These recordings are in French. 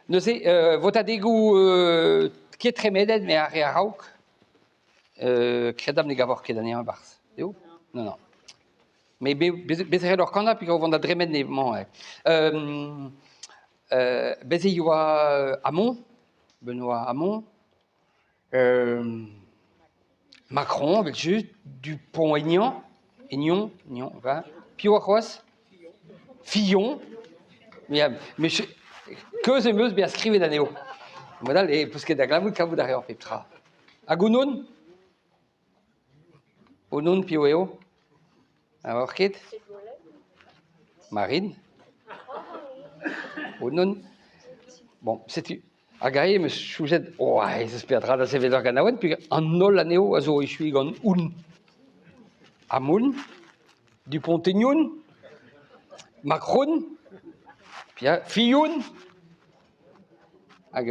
Ne sé, votadegu ket tremedet me ar a raok, kredam ne gavor ket an eñ barz. Eo? Non. Mais bezerel ur kanañ, puis vont da dremet ne man. Beze yoa Hamon, Benoît Hamon, Macron, avec juste Dupont-Aignan, va. Puis Fillon, mais que ze meus be skrivet da neo. Modal e peusket da glavout kavout ar pe tra. Hag unon? Unon pio eo? A orket? Marine? Unon? Bon, setu. Hag ae meus chouzet, ez eus peadra da sevet ur ganaouenn, puis an nol aneo a zo echuig gant un. Hamon, Dupont-Aignan, Macron, puis Fillon, hag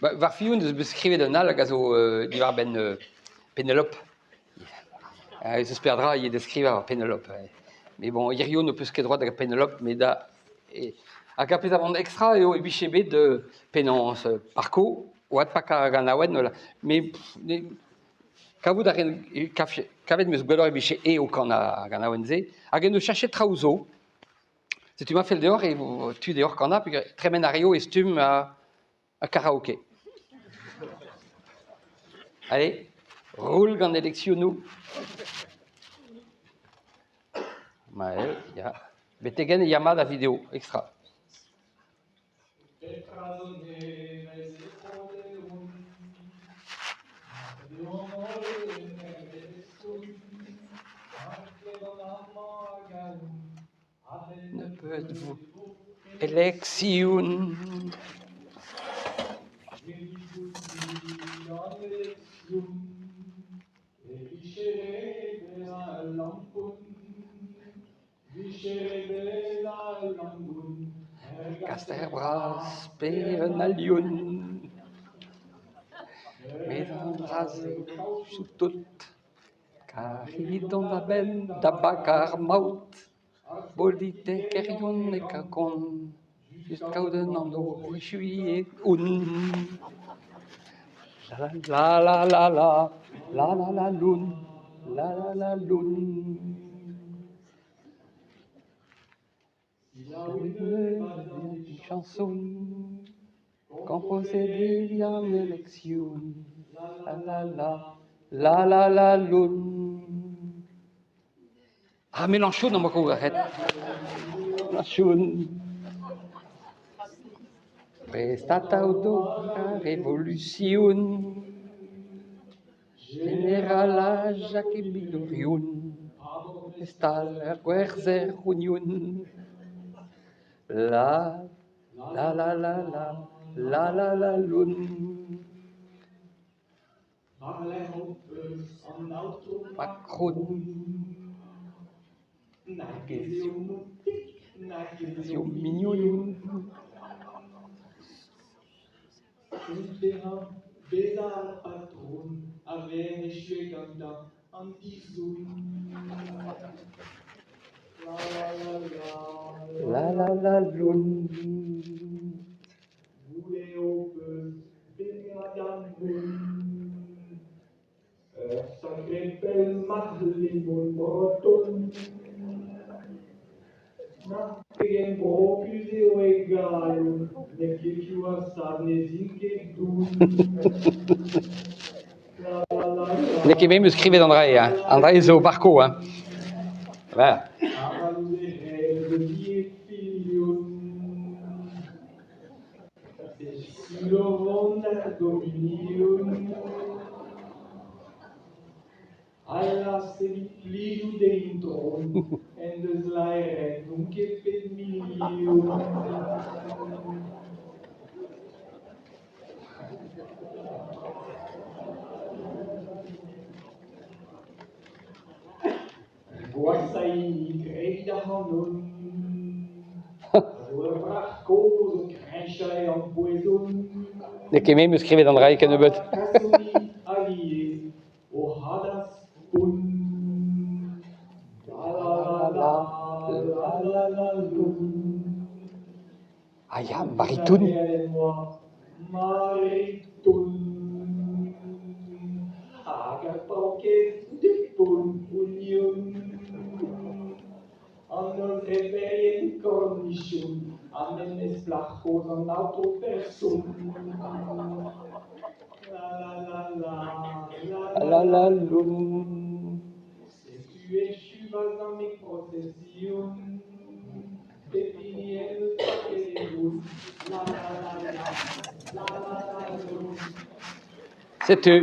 var Fillon eus skrivet un all hag a zo diwar ben Penelope. Ez eus peadra ie deskrivañ ar Penelope. Mais bon, Irion ne peus ket droit hag Penelope, mais da... Hag a pez avant extra eo e biche bet de penans parko, oat pa ka ganaouenn, mais... Kavout a ren, kavet meus gwelloc'h e biche eo kan a ganaouenn ze, hag en eus chachet traoù zo. Setu ma fel deoc'h e tu deoc'h kana, puis tremen a rio e stum a karaoke. Allez, roul gant eleksionoù. Maël, ya. Betegen e yama da vidéo, extra. Ne peut-vous élection. Casterbras pe un alioun. Mais un rasé sous tout. Car il don la ben da bakar maout. Bolite kerion e kakon. Just kaouden an do juillet un. La la la la, la la la loun, la la la loun. Une chanson composée d'une élection. La la la, la la la loun. Ah, Mélenchon, non, moi, arrête. Mélenchon. Prestata auto révolution. Generala Jacques Bidorion. Estal Guerzer Union. La la la la la, la la la loun. Macron. Question mignonne. Besar patron, avere schweganda, antizum. La la la loun. Voulez-vous begadam sacré bel marlimon breton. Nagen propulseo egalum, ne kicua sarnesinke dun. Ne ket même skrivet André, hein. André zo barko, hein. Voilà. Alla sempliu dentro, and the slaire, nunca per milium. Guasaini, greida hanon. Azor brachko, cracha e empoison. Ne ket même skrivet André ken ebeut. Kasumi, allié, o hadas un. La la la la, la la la lum. Ah ja, baryton. Baryton. Agerbrokjes dipun union. Anders rebellion cornichon. Amen es flachos en autoperson. La la la la la la la lum. Tu échuvas dans mes processions. Pépinière paquet la la la la la la la lum. C'est eux.